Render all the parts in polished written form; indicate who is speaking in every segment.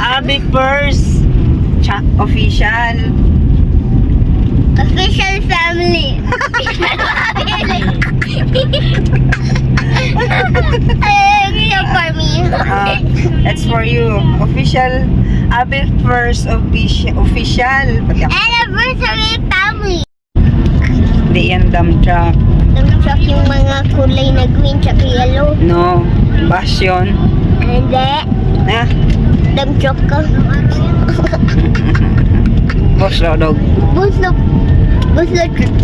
Speaker 1: Abi first. Official.
Speaker 2: Official family. For me.
Speaker 1: That's for you. Official. Abi first official.
Speaker 2: Anniversary family.
Speaker 1: Di yan dump truck.
Speaker 2: Dump truck yung mga kulay na green tsaka yellow.
Speaker 1: No. Bus yun.
Speaker 2: Hindi.
Speaker 1: Ah.
Speaker 2: Dump truck ka.
Speaker 1: Buslo dog.
Speaker 2: Buslo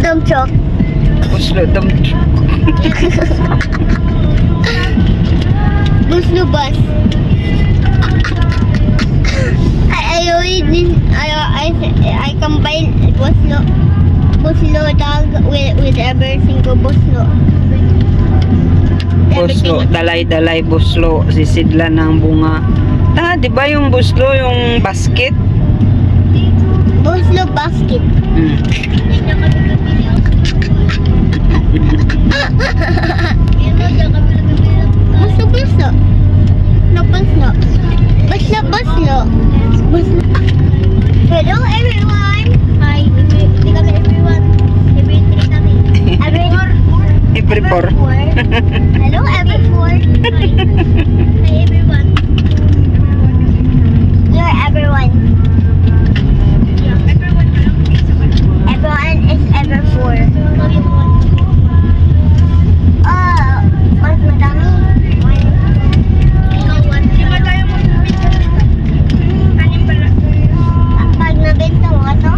Speaker 2: dump truck.
Speaker 1: Buslo dump truck.
Speaker 2: Buslo bus. I combine Buslo dog with every single Buslo.
Speaker 1: Buslo, dalay-dalay buslo, sisidlan ng bunga. Di ba yung buslo, yung basket?
Speaker 2: Buslo basket. Buslo. Hello everyone. Hi. Everyone.
Speaker 1: Every four.
Speaker 2: Hello everyone. Hi everyone. You're everyone. Everyone is ever four. Mas madami. Pag nabenta mo ito?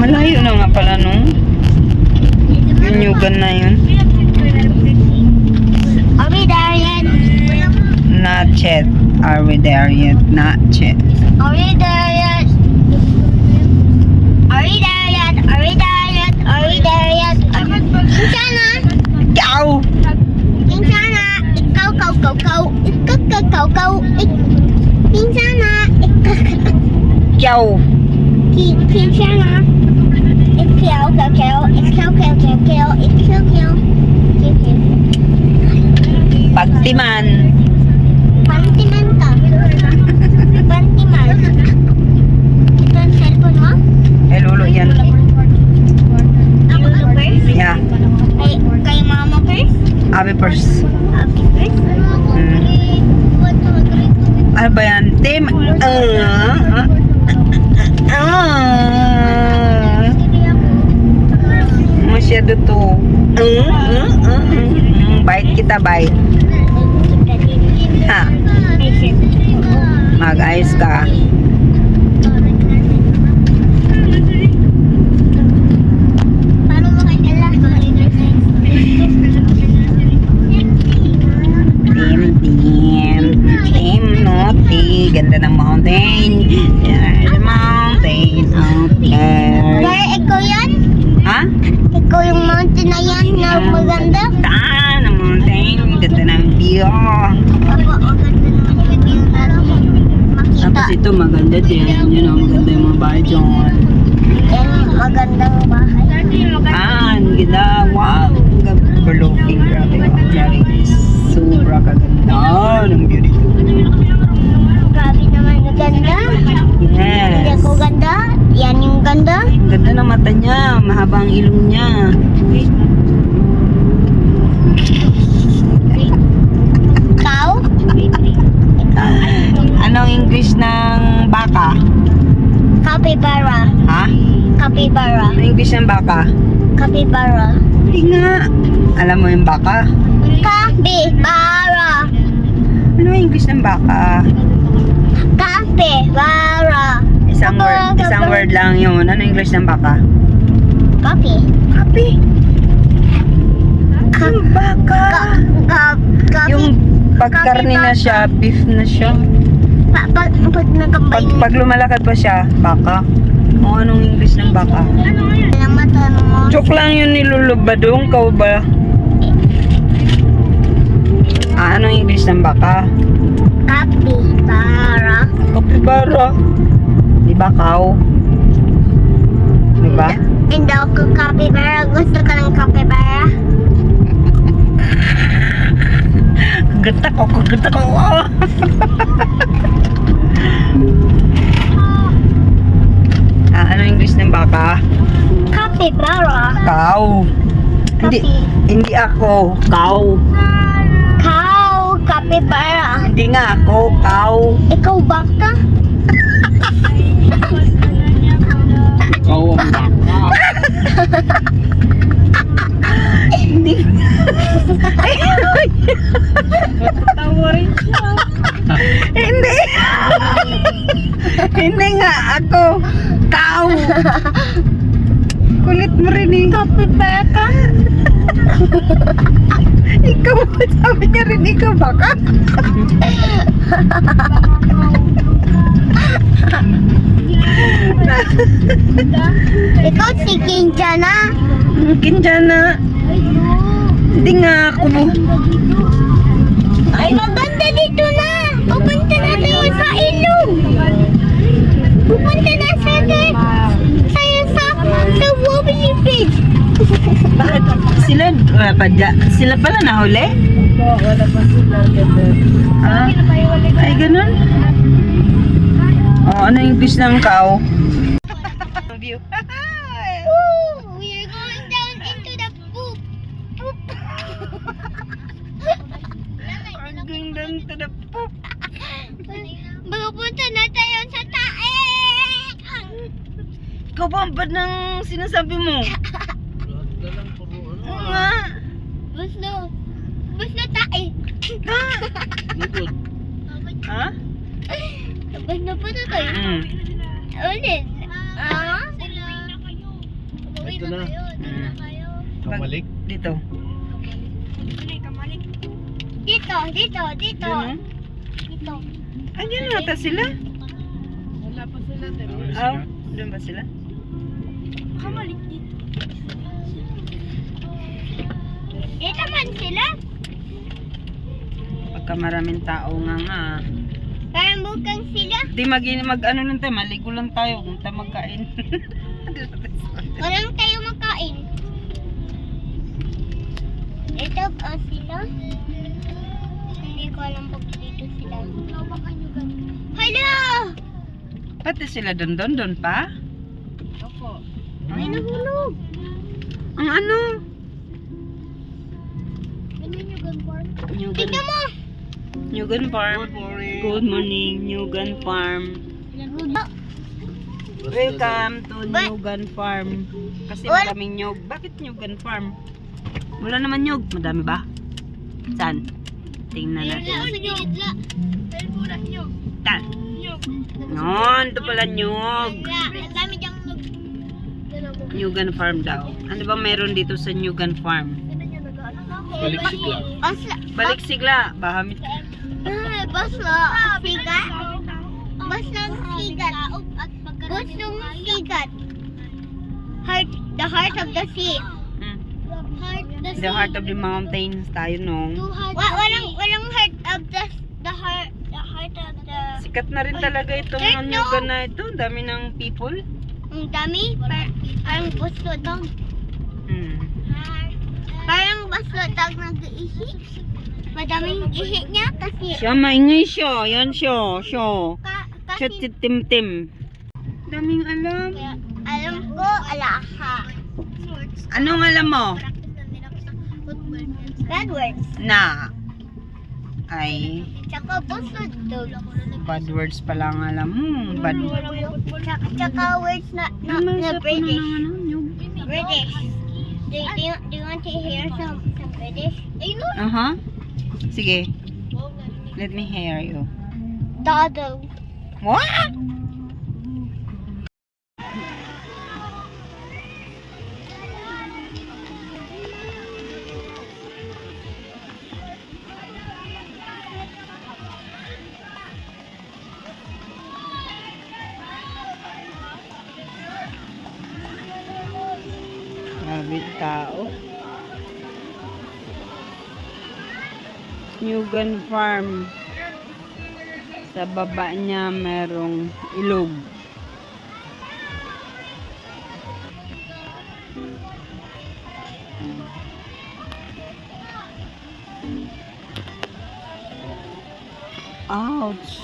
Speaker 1: Malayo na nga pala nung Yunyugan na yun.
Speaker 2: Are we there yet?
Speaker 1: Not yet. Are we there yet? Not yet.
Speaker 2: Are we there yet? Are we there yet? Are we there yet? Are we there yet? Insana!
Speaker 1: Yaw!
Speaker 2: Insana! Ikaw, ikaw. Insana!
Speaker 1: Yaw!
Speaker 2: Insana! Ikaw.
Speaker 1: Pagtiman.
Speaker 2: Pantiman ka. Pantiman. Ito ang cellphone mo?
Speaker 1: Lulo yan.
Speaker 2: Ako first?
Speaker 1: Yeah.
Speaker 2: Kay mama first?
Speaker 1: Abi first.
Speaker 2: Abi first?
Speaker 1: Ano ba yan? Team. Masyado to. Bite kita, bite. Ha? Mag-ayos ka.
Speaker 2: Paano mo kaya
Speaker 1: Team Naughty. Ganda ng mountain. The mountain out there.
Speaker 2: Where ikaw yan?
Speaker 1: Ha?
Speaker 2: Ikaw yung mountain na yan na maganda?
Speaker 1: Taan ang mountain. Ganda ng view.
Speaker 2: Opo, o ganda naman yung view natin. Makita.
Speaker 1: Tapos ito maganda din. Yun know, maganda yung mga bahay dyan.
Speaker 2: Yan, magandang bahay.
Speaker 1: Ang ganda. Wow. Overlooking. Grabe. Grabe. Sobra kaganda ng view dito.
Speaker 2: Grabe naman ang ganda. Hindi
Speaker 1: Yes.
Speaker 2: ako ganda. Yan yung ganda.
Speaker 1: Ang ganda ng mata niya, mahaba ang ilong niya.
Speaker 2: Ikaw?
Speaker 1: Anong English ng baka?
Speaker 2: Capybara.
Speaker 1: Ha?
Speaker 2: Capybara.
Speaker 1: Anong English ng baka?
Speaker 2: Capybara.
Speaker 1: Hindi nga. Alam mo yung baka?
Speaker 2: Capybara.
Speaker 1: Ano yung English ng baka?
Speaker 2: Capybara.
Speaker 1: Isang word lang yun. Ano yung English ng baka?
Speaker 2: Copy.
Speaker 1: Kapi. Ang baka.
Speaker 2: Copy.
Speaker 1: Yung pagkarni na siya, beef na siya.
Speaker 2: Pag nagkambay.
Speaker 1: Pag lumalakad pa siya, baka. O anong English ng baka?
Speaker 2: Ang mata mo.
Speaker 1: Joke lang yun nilulubadong, kau ba? Anong English ng baka?
Speaker 2: Capybara.
Speaker 1: Kapibara. Di ba cow? Di ba?
Speaker 2: Hindi ako capybara. Gusto ka ng capybara?
Speaker 1: Kagata ko. Anong English ng baka?
Speaker 2: Capybara.
Speaker 1: Cow. Hindi ako. Cow.
Speaker 2: Cow. Capybara.
Speaker 1: Hindi nga ako. Cow.
Speaker 2: Ikaw baka?
Speaker 3: Ikaw ang baka.
Speaker 1: Hindi. Tawa rin siya. Hindi. Hindi nga ako. Cow. Kulit mo rin eh.
Speaker 2: Capybara ka?
Speaker 1: Ikaw, sabi niya rin ikaw baka.
Speaker 2: Ikaw si Kinjana.
Speaker 1: Kinjana. Hindi nga ako.
Speaker 2: Ay, maganda dito na. Pupunta na tayo sa ilog. Pupunta na sa Wobbly Bridge.
Speaker 1: Bakit? Sila pala nahuli?
Speaker 3: Wala pa sila.
Speaker 1: Ah, ay ganun? Oh, ano yung English ng cow? View.
Speaker 2: Woo! We are going down into the poop. Poop.
Speaker 1: We're going down to the poop.
Speaker 2: Pupunta na tayo sa tae.
Speaker 1: Ikaw ba ang bad ng sinasabi mo? Oo nga.
Speaker 2: Bus na tae.
Speaker 1: Ha?
Speaker 2: Bus na po na tayo. Ulit.
Speaker 3: Ito na.
Speaker 1: Pag-
Speaker 3: Kamalik.
Speaker 1: Dito.
Speaker 2: Dito.
Speaker 1: Dito.
Speaker 2: Dito.
Speaker 1: Andiyan na ata sila?
Speaker 3: Wala pa sila.
Speaker 1: Oh, doon ba sila?
Speaker 2: Kamalik dito. Dito man sila.
Speaker 1: Pagka maraming tao nga.
Speaker 2: Parang bukang sila.
Speaker 1: Di mag ano lang tayo, maligo lang tayo kung tayo magkain.
Speaker 2: Walang tayo makain. Ito ba sila? Hindi ko alam pag dito sila. Hala!
Speaker 1: Pati sila doon pa?
Speaker 3: Opo.
Speaker 2: May nahulog.
Speaker 1: Ang ano?
Speaker 2: Tignan mo!
Speaker 1: Nyugan Farm.
Speaker 3: Good morning.
Speaker 1: Good morning, Nyugan Farm. Welcome to Nyugan Farm. Kasi maraming nyug. Bakit Nyugan Farm? Wala naman nyug. Madami ba? Saan? Tingnan natin. Saan? Noon, ito pala nyug.
Speaker 2: Ang dami diyang
Speaker 1: Nyugan Farm daw. Ano ba meron dito sa Nyugan Farm?
Speaker 3: Baliksigla.
Speaker 1: Balik sigla. Bahamit.
Speaker 2: Basla. Sigat. Baslang sigat. Gustong sigat. The heart of the sea.
Speaker 1: Mm.
Speaker 2: The
Speaker 1: The heart of the mountains tayo nung.
Speaker 2: Walang heart of the heart of the
Speaker 1: Sikat na rin talaga itong
Speaker 2: Heart, no?
Speaker 1: Nyugan na ito. Dami ng people.
Speaker 2: ang dami parang gusto dog.
Speaker 1: Mm.
Speaker 2: Parang gusto dog nag-iisip. madaming ihi niya kasi
Speaker 1: Siya, maingay siya. Yan siya. Siya. Siya
Speaker 2: kasi
Speaker 1: titim-tim. Daming alam.
Speaker 2: kaya alam ko alaha.
Speaker 1: Anong alam mo?
Speaker 2: Bad words.
Speaker 1: Na. Ay,
Speaker 2: Tsaka busod daw.
Speaker 1: bad words pa lang alam mo. Bad
Speaker 2: Tsaka words na British. British. Do you want to hear some British?
Speaker 1: Aha. Sige. Let me hear you.
Speaker 2: Doddle.
Speaker 1: What? Grabe tao. Nugan Farm. Sa baba niya merong ilog. Ouch!